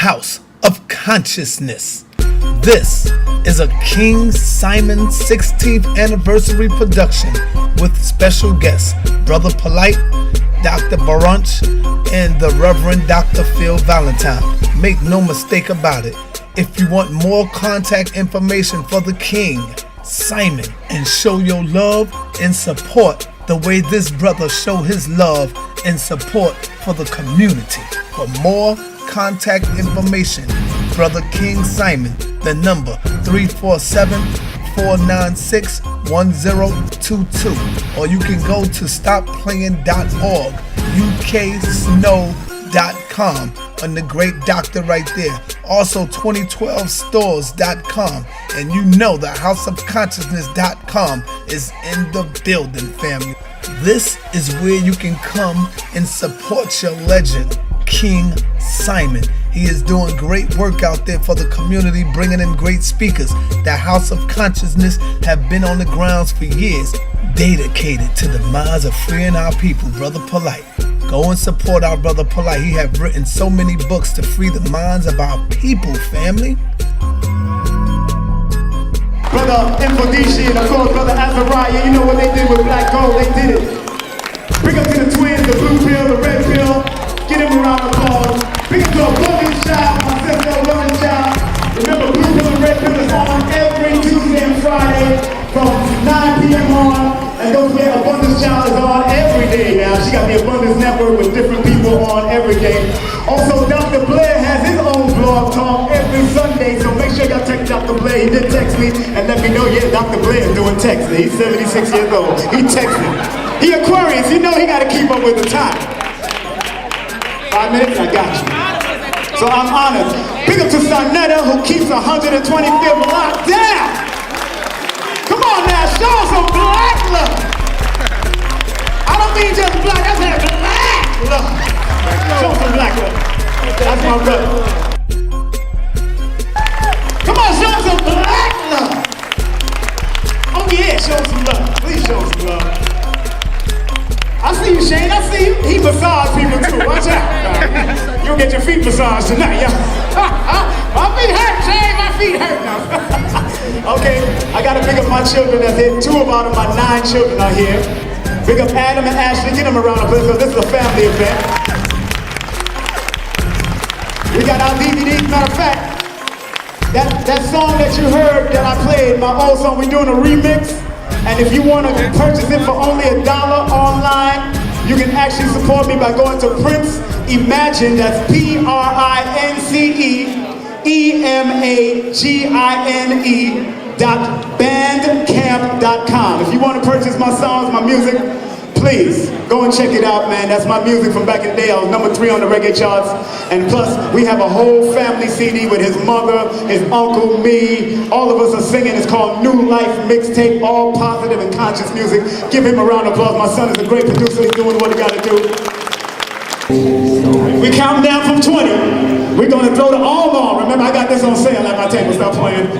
House of Consciousness. This is a King Simon 16th anniversary production with special guests Brother Polite, Dr. Barunch, and the Reverend Dr. Phil Valentine. Make no mistake about it, if you want more contact information for the King Simon and show your love and support the way this brother show his love and support for the community. For more contact information, Brother King Simon, the number 347-496-1022, or you can go to stopplaying.org, uksnow.com, and the great doctor right there. Also 2012stores.com, and you know the houseofconsciousness.com is in the building, family. This is where you can come and support your legend, King Simon. He is doing great work out there for the community, bringing in great speakers. The House of Consciousness have been on the grounds for years, dedicated to the minds of freeing our people. Brother Polite, go and support our Brother Polite. He have written so many books to free the minds of our people, family. Brother Infodici and of course Brother Azariah, you know what they did with Black Gold, they did it. Bring up to the twins, the blue pill, the red pill, get him a round of applause. Bring up to a Logan Child, my sister Logan Child. Remember, blue pill and red pill is on every Tuesday and Friday from 9 p.m. on. And don't forget, Abundance Child is on every day now. She got the Abundance Network with different people on every day. Also, Dr. Blair has his own blog talk every Sunday, so make sure y'all text Dr. Blair. He did text me and let me know, yeah, Dr. Blair is doing texting. He's 76 years old. He texting. He Aquarius, you know he got to keep up with the time. 5 minutes, I got you. So I'm honored. Big up to Sonetta, who keeps 125th locked down. Come on now, show some black love. I don't mean just black, I said black love. Show some black love. That's my brother. Come on, show some black love. Oh yeah, show some love. Please show some love. I see you, Shane. I see you. He massage people too. Watch out. You'll get your feet massaged tonight, yeah. My feet hurt, Shane. My feet hurt now. Okay, I gotta pick up my children that's here. 2 out of my 9 children are here. Pick up Adam and Ashley. Get them around the place because this is a family event. We got our DVDs. Matter of fact, that song that you heard that I played, my old song, we're doing a remix. And if you want to purchase it for only $1 online, you can actually support me by going to Prince Imagine, that's PrinceEmagine.bandcamp.com. If you want to purchase my songs, my music, please go and check it out, man. That's my music from back in the day. I was number 3 on the reggae charts. And plus, we have a whole family CD with his mother, his uncle, me. All of us are singing. It's called New Life Mixtape, all positive and conscious music. Give him a round of applause. My son is a great producer. He's doing what he got to do. We count down from 20. We're going to throw the all on. Remember, I got this on sale at my table. Stop playing.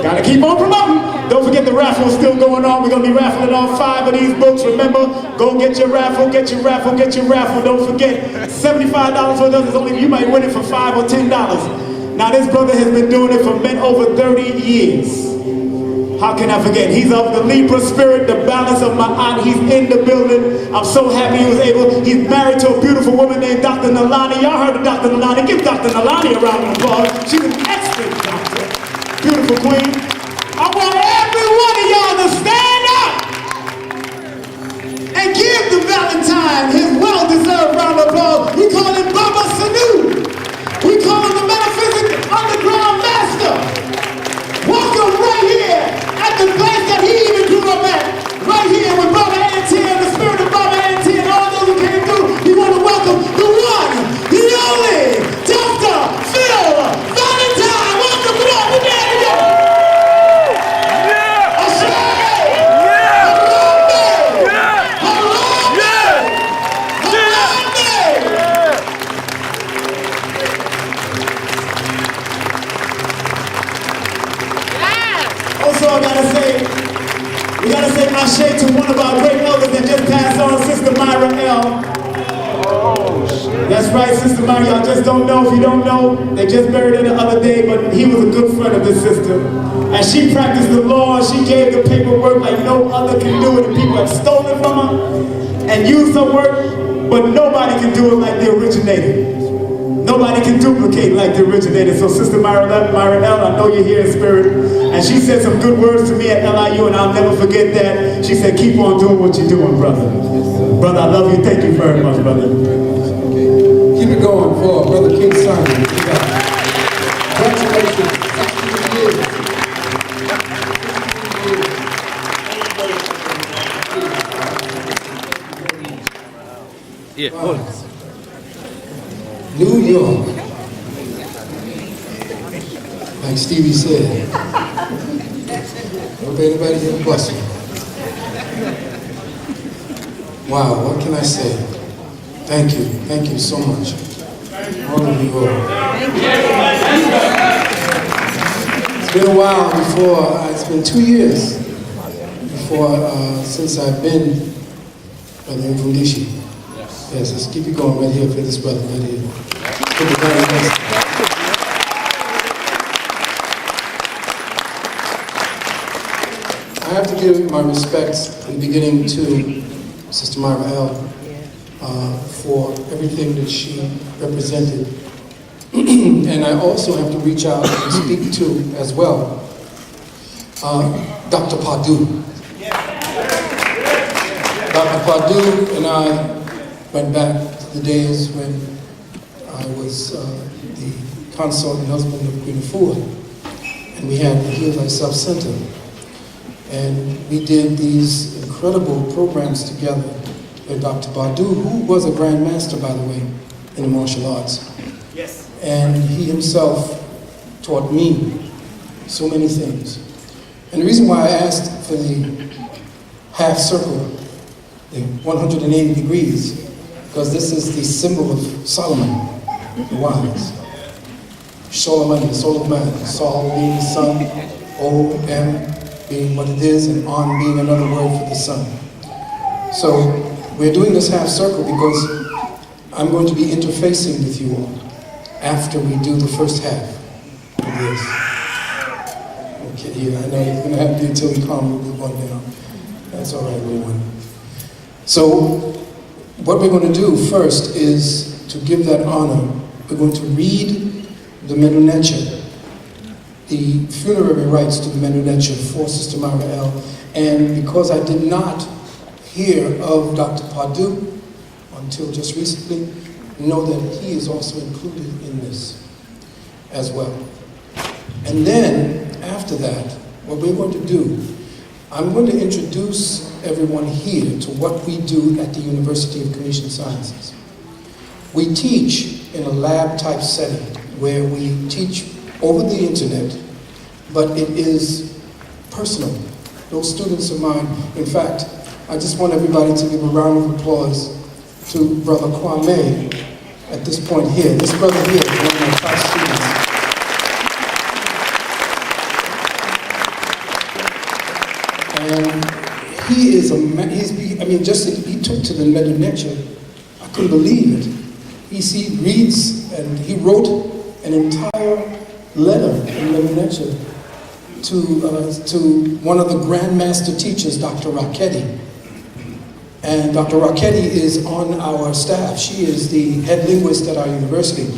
Gotta keep on promoting. Don't forget the raffle is still going on. We're gonna be raffling off 5 of these books. Remember, go get your raffle, get your raffle, get your raffle. Don't forget, $75 for those. Only you might win it for $5 or $10. Now this brother has been doing it for over 30 years. How can I forget? He's of the Libra spirit, the balance of my aunt. He's in the building. I'm so happy he was able. He's married to a beautiful woman named Dr. Nalani. Y'all heard of Dr. Nalani? Give Dr. Nalani a round of applause. She's an excellent doctor. Beautiful queen. I want every one of y'all to stand up and give the Valentine his well-deserved round of applause. We call him Baba Sanu. We call him the Metaphysic Underground Master. Welcome right here at the place that he even grew up at. Right here with Baba Anti and the spirit of Baba Anti and all those who came through. We want to welcome the one, the only, Dr. Phil Valentine. Welcome, come on, we're there together. Sister Maya, y'all just don't know. If you don't know, they just buried her the other day, but he was a good friend of this sister. And she practiced the law, she gave the paperwork like no other can do it, and people have stolen from her and used her work, but nobody can do it like the originator. Nobody can duplicate like the originator. So Sister Myron L, I know you're here in spirit, and she said some good words to me at LIU, and I'll never forget that. She said, keep on doing what you're doing, brother. Brother, I love you. Thank you very much, brother. Keep it going for Brother King Simon. Congratulations. Yeah. Wow. New York. Like Stevie said. Hope anybody here busting. Wow, what can I say? Thank you so much. All of you all. It's been a while before, it's been 2 years since I've been Brother Mfundishi. Yes, let's keep it going right here for this brother right here. I have to give my respects in the beginning to Sister Myra L. For everything that she represented. And I also have to reach out and speak to, as well, Dr. Padu. Dr. Padu and I went back to the days when I was the consort and husband of Queen Afua, and we had the Heal Thyself Center. And we did these incredible programs together with Dr. Badu, who was a Grand Master, by the way, in the martial arts. Yes. And he himself taught me so many things. And the reason why I asked for the half circle, the 180 degrees, because this is the symbol of Solomon, the wise. Solomon, the soul of man. Sol being the sun, O-M being what it is, and On being another word for the sun. So we're doing this half circle because I'm going to be interfacing with you all after we do the first half of this. Okay, yeah, I know you're going to have to do until we calm one down. That's all right, everyone. So what we're going to do first is to give that honor. We're going to read the Menunecha, the funerary rites to the Menunecha for Sister Myra L. And because I did not hear of Dr. Padu until just recently, know that he is also included in this as well. And then, after that, what we're going to do, I'm going to introduce everyone here to what we do at the University of Commission Sciences. We teach in a lab-type setting where we teach over the internet, but it is personal. Those students of mine, in fact, I just want everybody to give a round of applause to Brother Kwame at this point here. This brother here is one of my top students. And he is he took to the Menunecha. I couldn't believe it. He reads, and he wrote an entire letter in Menunecha to one of the Grand Master teachers, Dr. Rashidi. And Dr. Rashidi is on our staff. She is the head linguist at our university.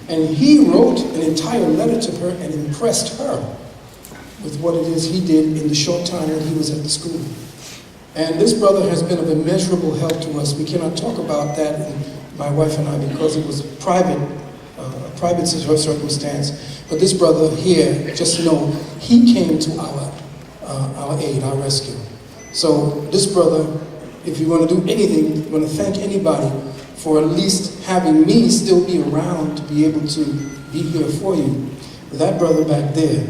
And he wrote an entire letter to her and impressed her with what it is he did in the short time that he was at the school. And this brother has been of immeasurable help to us. We cannot talk about that, my wife and I, because it was a private circumstance. But this brother here, just know, he came to our aid, our rescue. So this brother, if you want to do anything, you want to thank anybody for at least having me still be around to be able to be here for you. That brother back there,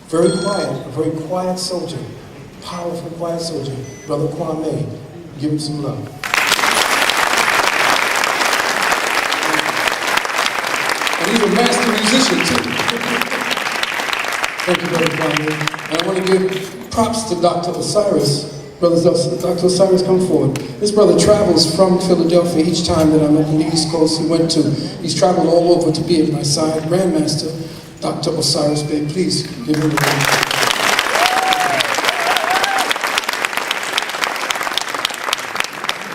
very quiet, a very quiet soldier, powerful, quiet soldier, Brother Kwame, give him some love. And he's a master musician too. Thank you, Brother Kwame. And I want to give props to Dr. Osiris, Brother Dr. Osiris, come forward. This brother travels from Philadelphia each time that I'm up on the East Coast. He's traveled all over to be at my side. Grandmaster Dr. Osiris Bey, please give him a round.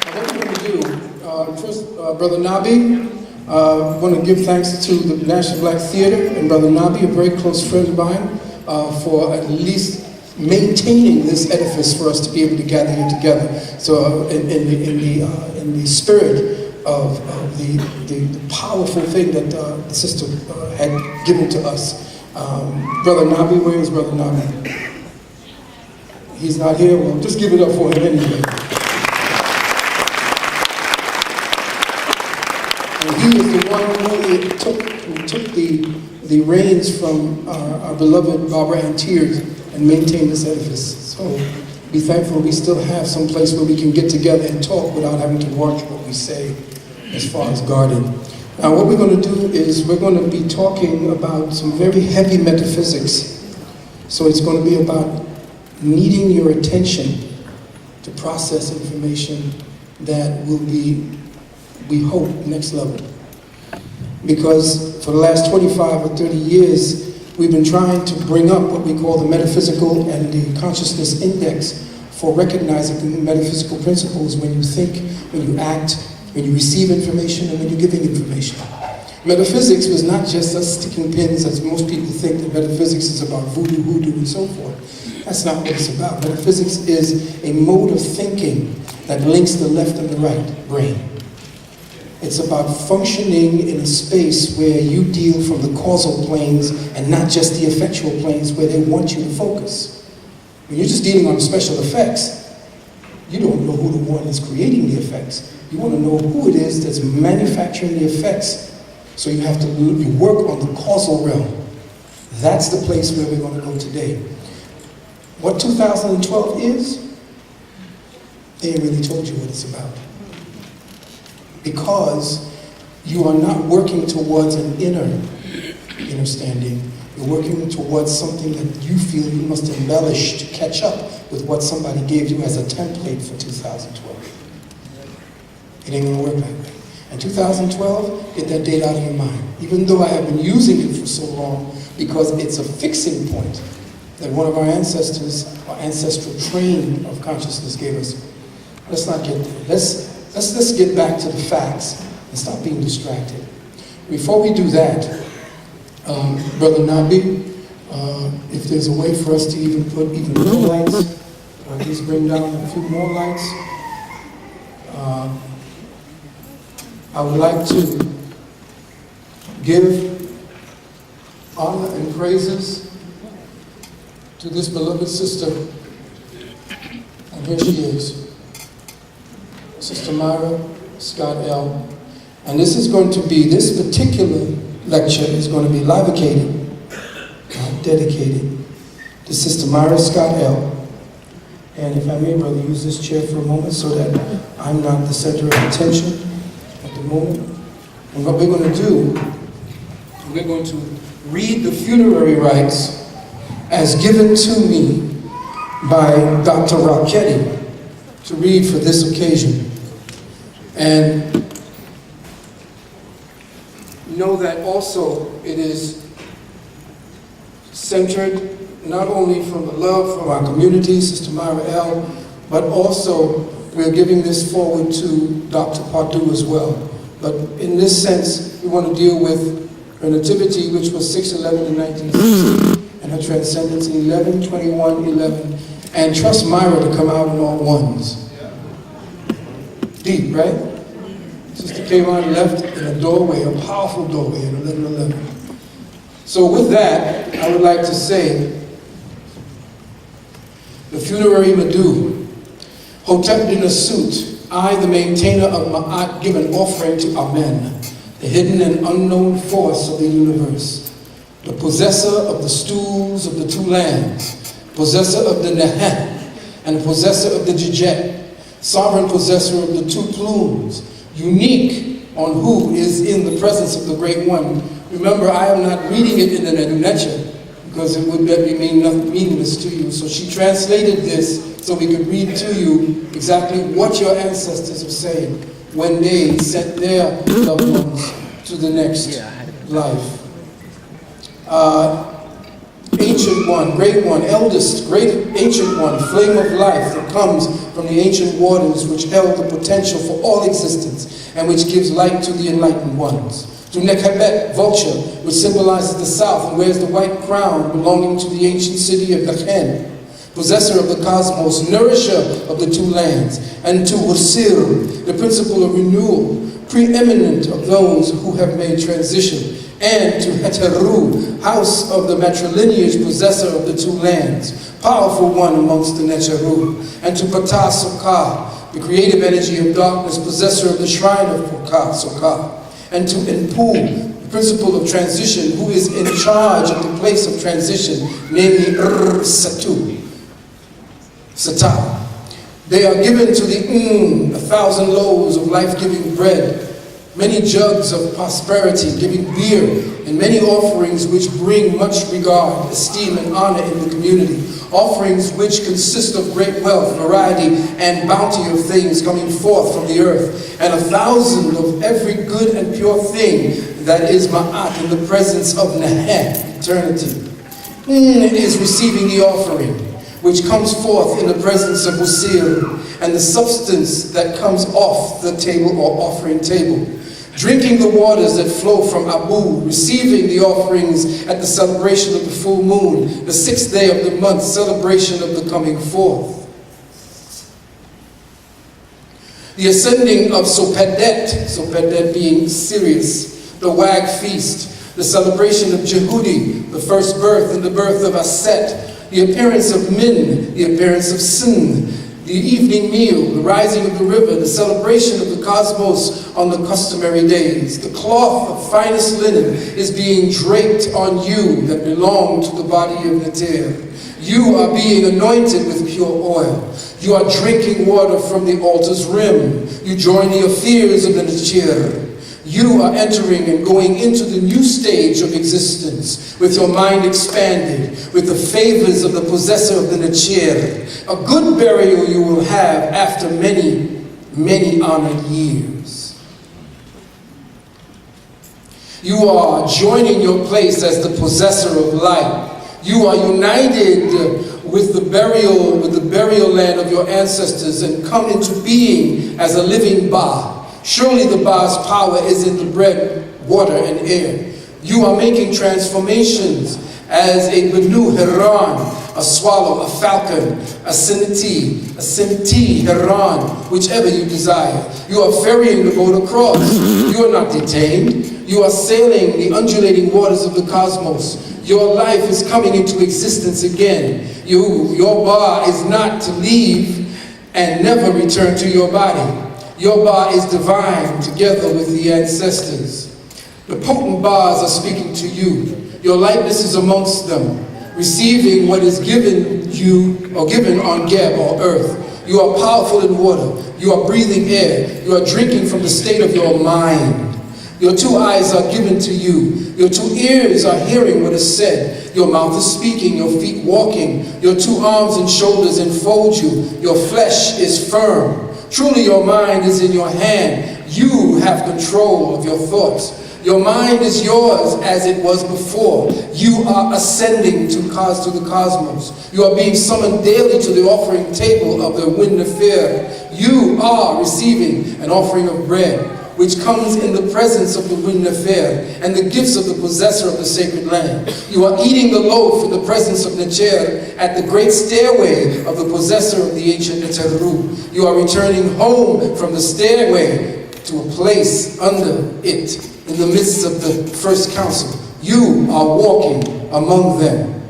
What we're going to do, first, Brother Nabi, I want to give thanks to the National Black Theater and Brother Nabi, a very close friend of mine, for at least maintaining this edifice for us to be able to gather here together. So in the spirit of the powerful thing that the sister had given to us. Brother Nabi, where is Brother Nabi? He's not here? Well, just give it up for him anyway. And he is the one who took the reins from our beloved Barbara Ann Tears and maintain this edifice. So be thankful we still have some place where we can get together and talk without having to watch what we say as far as guarded. Now what we're going to do is we're going to be talking about some very heavy metaphysics. So it's going to be about needing your attention to process information that will be, we hope, next level. Because for the last 25 or 30 years, we've been trying to bring up what we call the metaphysical and the consciousness index for recognizing the metaphysical principles when you think, when you act, when you receive information, and when you're giving information. Metaphysics was not just us sticking pins, as most people think that metaphysics is about voodoo, hoodoo, and so forth. That's not what it's about. Metaphysics is a mode of thinking that links the left and the right brain. It's about functioning in a space where you deal from the causal planes and not just the effectual planes where they want you to focus. When you're just dealing on special effects, you don't know who the one is creating the effects. You want to know who it is that's manufacturing the effects. So you have to work on the causal realm. That's the place where we're going to go today. What 2012 is, they ain't really told you what it's about. Because you are not working towards an inner understanding. You're working towards something that you feel you must embellish to catch up with what somebody gave you as a template for 2012. It ain't gonna work that way. And 2012, get that date out of your mind. Even though I have been using it for so long, because it's a fixing point that one of our ancestors, our ancestral train of consciousness gave us. Let's not get there. Let's get back to the facts and stop being distracted. Before we do that, Brother Nabi, if there's a way for us to even put even more lights, or at least bring down a few more lights, I would like to give honor and praises to this beloved sister, and here she is. Sister Myra Scott L. And this is going to be, this particular lecture is going to be dedicated to Sister Myra Scott L. And if I may, brother, use this chair for a moment so that I'm not the center of attention at the moment. And what we're going to do, we're going to read the funerary rites as given to me by Dr. Rashidi to read for this occasion. And know that also it is centered not only from the love from our community, Sister Myra L., but also we're giving this forward to Dr. Pardue as well. But in this sense, we want to deal with her nativity, which was 6/11 in 1960, and her transcendence in 11/21/11, and trust Myra to come out in all ones. Deep, right? Sister came on left in a doorway, a powerful doorway in 11/11. So with that, I would like to say, the funerary Madu, Hotep in a suit, I, the maintainer of Ma'at, give an offering to Amen, the hidden and unknown force of the universe, the possessor of the stools of the two lands, possessor of the Nehen, and possessor of the Jijet, sovereign possessor of the two plumes, unique on who is in the presence of the Great One. Remember, I am not reading it in the Nedunecha. because it would be meaningless to you. So she translated this so we could read to you exactly what your ancestors were saying when they sent their loved ones to the next life. Ancient one, great one, eldest, great ancient one, flame of life that comes from the ancient waters which held the potential for all existence and which gives light to the enlightened ones. To Nekhebet, vulture, which symbolizes the south and wears the white crown belonging to the ancient city of Nekhen, possessor of the cosmos, nourisher of the two lands, and to Wasir, the principle of renewal, preeminent of those who have made transition, and to Heteru, house of the matrilineage, possessor of the two lands, powerful one amongst the Necheru, and to Ptah Sokah, the creative energy of darkness, possessor of the shrine of Sokah, and to Enpu, the principle of transition, who is in charge of the place of transition, namely Sata. They are given to the 1,000 loaves of life-giving bread, many jugs of prosperity, giving beer, and many offerings which bring much regard, esteem, and honor in the community. Offerings which consist of great wealth, variety, and bounty of things coming forth from the earth, and 1,000 of every good and pure thing that is ma'at in the presence of Neheh, eternity. Is receiving the offering, which comes forth in the presence of Wasir, and the substance that comes off the table or offering table. Drinking the waters that flow from Abu, receiving the offerings at the celebration of the full moon, the 6th day of the month, celebration of the coming forth. The ascending of Sopedet being Sirius, the Wag feast, the celebration of Jehudi, the first birth and the birth of Aset, the appearance of Min, the appearance of Sin, the evening meal, the rising of the river, the celebration of the cosmos on the customary days. The cloth of finest linen is being draped on you that belong to the body of Neter. You are being anointed with pure oil. You are drinking water from the altar's rim. You join the affairs of the Neter. You are entering and going into the new stage of existence with your mind expanded, with the favors of the possessor of the Neter. A good burial you will have after many, many honored years. You are joining your place as the possessor of light. You are united with the burial land of your ancestors and come into being as a living Ba. Surely the Ba's power is in the bread, water, and air. You are making transformations as a Benu Heran, a swallow, a falcon, a Sinti, Heran, whichever you desire. You are ferrying the boat across. You are not detained. You are sailing the undulating waters of the cosmos. Your life is coming into existence again. Your Ba is not to leave and never return to your body. Your Ba is divine together with the ancestors. The potent Bas are speaking to you. Your lightness is amongst them, receiving what is given you or given on Geb or earth. You are powerful in water. You are breathing air. You are drinking from the state of your mind. Your 2 eyes are given to you. Your 2 ears are hearing what is said. Your mouth is speaking, your feet walking. Your 2 arms and shoulders enfold you. Your flesh is firm. Truly your mind is in your hand. You have control of your thoughts. Your mind is yours as it was before. You are ascending to the cosmos. You are being summoned daily to the offering table of the Wind Nefer. You are receiving an offering of bread, which comes in the presence of the Wind Nefer and the gifts of the possessor of the sacred land. You are eating the loaf in the presence of Neter at the great stairway of the possessor of the ancient Neteru. You are returning home from the stairway to a place under it in the midst of the first council. You are walking among them.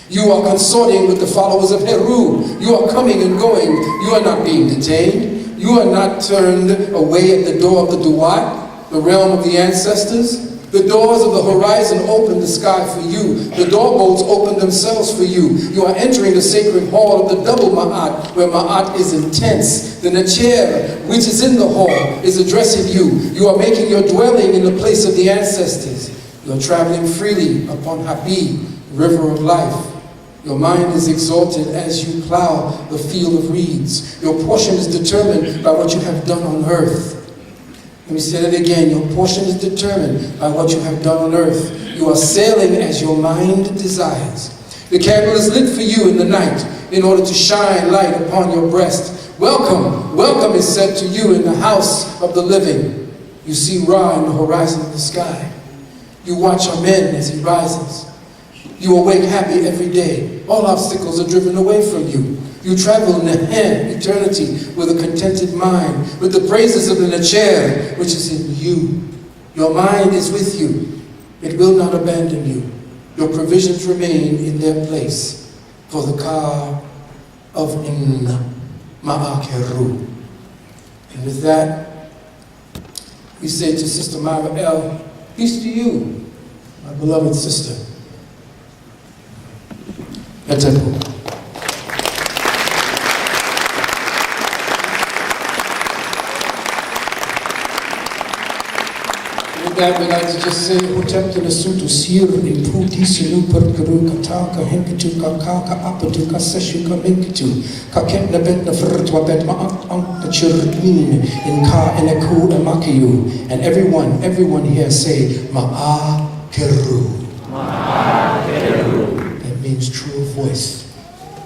You are consorting with the followers of Heru. You are coming and going. You are not being detained. You are not turned away at the door of the Duat, the realm of the ancestors. The doors of the horizon open the sky for you. The doorbolts open themselves for you. You are entering the sacred hall of the double Ma'at, where Ma'at is intense. The Necher, which is in the hall, is addressing you. You are making your dwelling in the place of the ancestors. You are traveling freely upon Habib, river of life. Your mind is exalted as you plow the field of reeds. Your portion is determined by what you have done on earth. Let me say that again. Your portion is determined by what you have done on earth. You are sailing as your mind desires. The candle is lit for you in the night in order to shine light upon your breast. Welcome, welcome is said to you in the house of the living. You see Ra in the horizon of the sky. You watch Amen as he rises. You awake happy every day. All obstacles are driven away from you. You travel in eternity with a contented mind, with the praises of the Necher, which is in you. Your mind is with you. It will not abandon you. Your provisions remain in their place for the car of Inna Ma'akeru. And with that, we say to Sister Myra L., peace to you, my beloved sister. Etepo. That we like to just say, Hotep to the Sutu Sir, Imputi Silu Perkuru, Kataka, Henkitu, Kakaka, Apatu, Kaseshu, Kaminkitu, Kaket Nabet, Nafrtwa Bet Ma'ak, the Chirkin, in Ka, Eneku, and Makiyu. And everyone here say, Ma'akeru. Ma'akeru. That means true voice.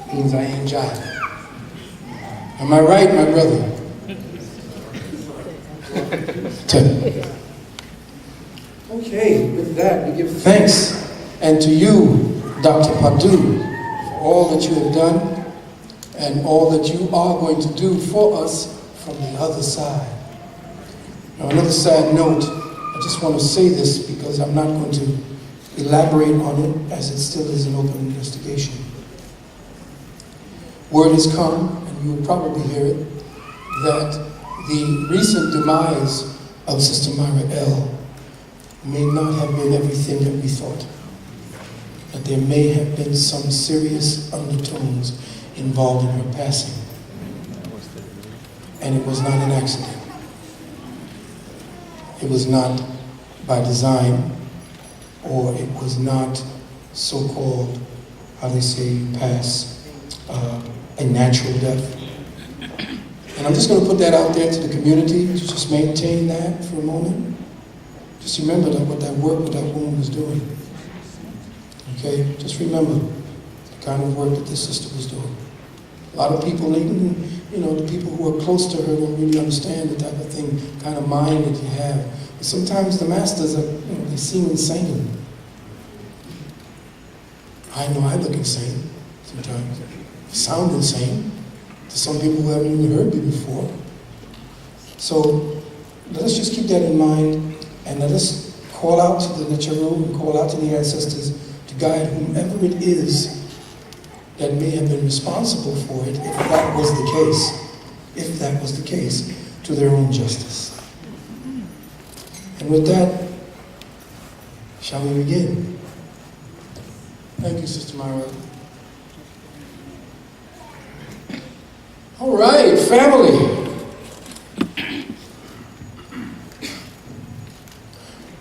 It means I ain't jive. Am I right, my brother? Okay, with that, we give thanks. And to you, Dr. Padu, for all that you have done and all that you are going to do for us from the other side. Now, another sad note, I just want to say this because I'm not going to elaborate on it as it still is an open investigation. Word has come, and you will probably hear it, that the recent demise of Sister Myra L. may not have been everything that we thought. That there may have been some serious undertones involved in her passing. And it was not an accident. It was not by design, or it was not so-called, how they say, pass, a natural death. And I'm just going to put that out there to the community, to just maintain that for a moment. Just remember that what that work with that woman was doing. Okay? Just remember the kind of work that this sister was doing. A lot of people, even, the people who are close to her don't really understand the type of thing, kind of mind that you have. But sometimes the masters are, they seem insane. I know I look insane sometimes. Sound insane to some people who haven't even heard me before. So let us just keep that in mind. And let us call out to the Necharu and call out to the ancestors to guide whomever it is that may have been responsible for it, if that was the case, to their own justice. And with that, shall we begin? Thank you, Sister Myra. All right, family.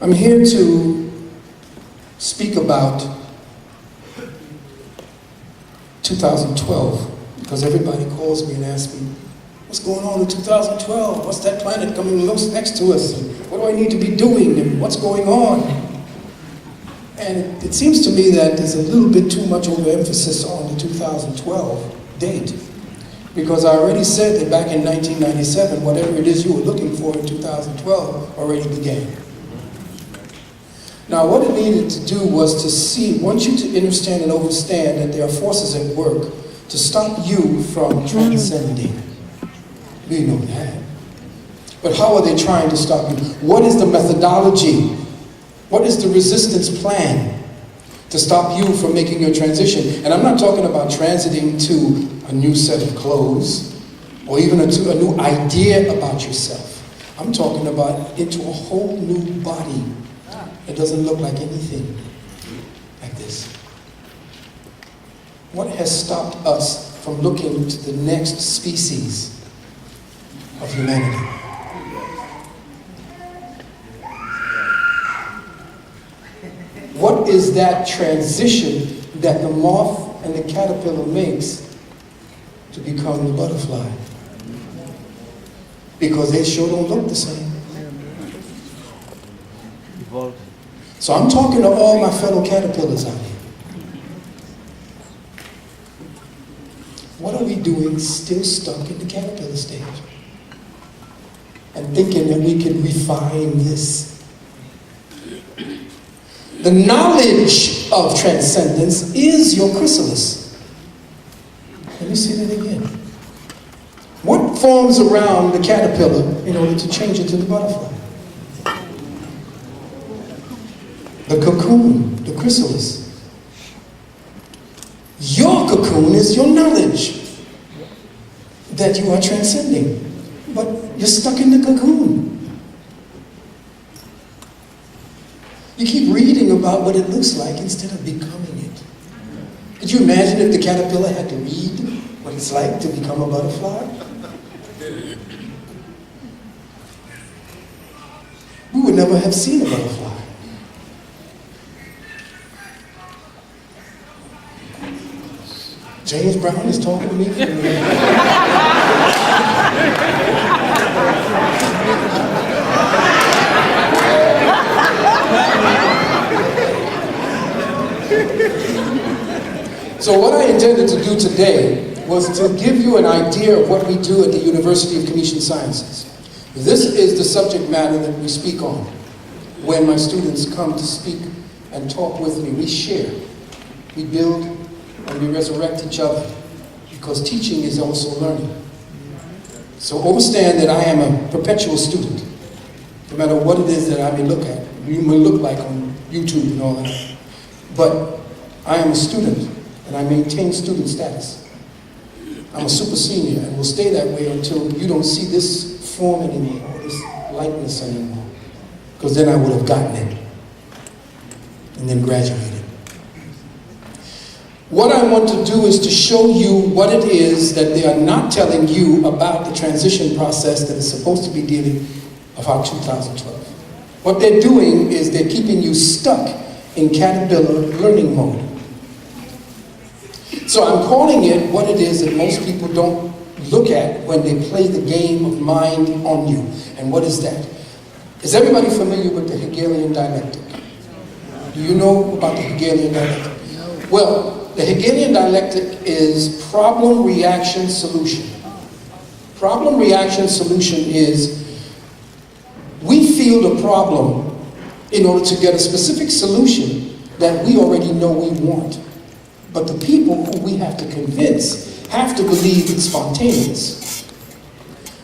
I'm here to speak about 2012, because everybody calls me and asks me, what's going on in 2012? What's that planet coming next to us? And what do I need to be doing? And what's going on? And it seems to me that there's a little bit too much overemphasis on the 2012 date. Because I already said that back in 1997, whatever it is you were looking for in 2012 already began. Now, what it needed to do was to want you to understand and understand that there are forces at work to stop you from transcending. We know that. But how are they trying to stop you? What is the methodology? What is the resistance plan to stop you from making your transition? And I'm not talking about transiting to a new set of clothes or even a new idea about yourself. I'm talking about into a whole new body. It doesn't look like anything like this. What has stopped us from looking to the next species of humanity? What is that transition that the moth and the caterpillar makes to become the butterfly? Because they sure don't look the same. So I'm talking to all my fellow caterpillars out here. What are we doing still stuck in the caterpillar stage? And thinking that we can refine this. The knowledge of transcendence is your chrysalis. Let me say that again. What forms around the caterpillar in order to change it to the butterfly? The cocoon, the chrysalis. Your cocoon is your knowledge that you are transcending, but you're stuck in the cocoon. You keep reading about what it looks like instead of becoming it. Could you imagine if the caterpillar had to read what it's like to become a butterfly? We would never have seen a butterfly. James Brown is talking to me. So what I intended to do today was to give you an idea of what we do at the University of Communication Sciences. This is the subject matter that we speak on. When my students come to speak and talk with me, we share, we build, and we resurrect each other, because teaching is also learning. So understand that I am a perpetual student, no matter what it is that I may look at. You may look like on YouTube and all that. But I am a student, and I maintain student status. I'm a super senior, and will stay that way until you don't see this form anymore, or this likeness anymore. Because then I would have gotten it, and then graduated. What I want to do is to show you what it is that they are not telling you about the transition process that is supposed to be dealing about 2012. What they're doing is they're keeping you stuck in caterpillar learning mode. So I'm calling it what it is that most people don't look at when they play the game of mind on you. And what is that? Is everybody familiar with the Hegelian dialectic? Do you know about the Hegelian dialectic? Well, the Hegelian dialectic is problem, reaction, solution. Problem, reaction, solution is we feel the problem in order to get a specific solution that we already know we want. But the people who we have to convince have to believe it's spontaneous.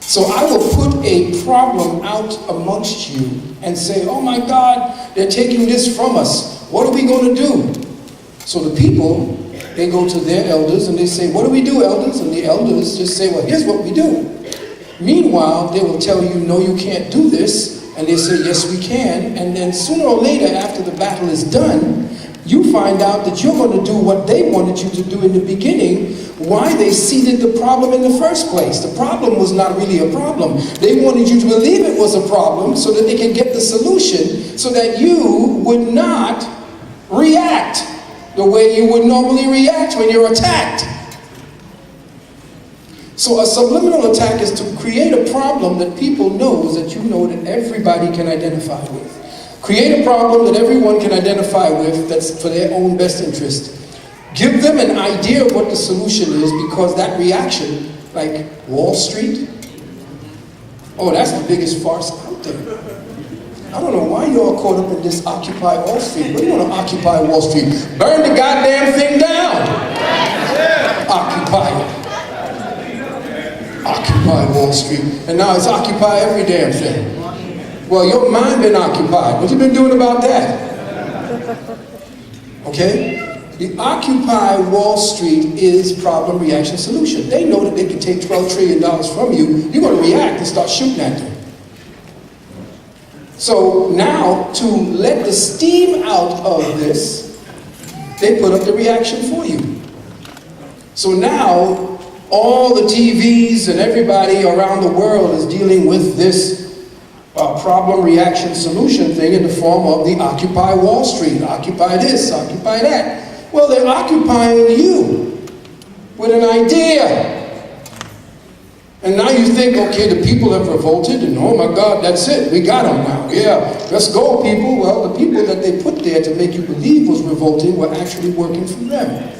So I will put a problem out amongst you and say, oh my God, they're taking this from us. What are we going to do? So the people, they go to their elders and they say, what do we do, elders? And the elders just say, well, here's what we do. Meanwhile, they will tell you, no, you can't do this. And they say, yes, we can. And then sooner or later, after the battle is done, you find out that you're going to do what they wanted you to do in the beginning, why they seeded the problem in the first place. The problem was not really a problem. They wanted you to believe it was a problem so that they can get the solution so that you would not react the way you would normally react when you're attacked. So a subliminal attack is to create a problem that people knows that you know that everybody can identify with. Create a problem that everyone can identify with that's for their own best interest. Give them an idea of what the solution is, because that reaction, like Wall Street, oh, that's the biggest farce out there. I don't know why you're caught up in this Occupy Wall Street. What do you want to occupy Wall Street? Burn the goddamn thing down. Occupy it. Occupy Wall Street. And now it's occupy every damn thing. Well, your mind been occupied. What you been doing about that? Okay? The Occupy Wall Street is problem, reaction, solution. They know that they can take $12 trillion from you. You're going to react and start shooting at them. So now, to let the steam out of this, they put up the reaction for you. So now, all the TVs and everybody around the world is dealing with this problem, reaction, solution thing in the form of the Occupy Wall Street, Occupy this, Occupy that. Well, they're occupying you with an idea. And now you think, okay, the people have revolted, and oh my God, that's it, we got them now. Yeah, let's go, people. Well, the people that they put there to make you believe was revolting were actually working for them.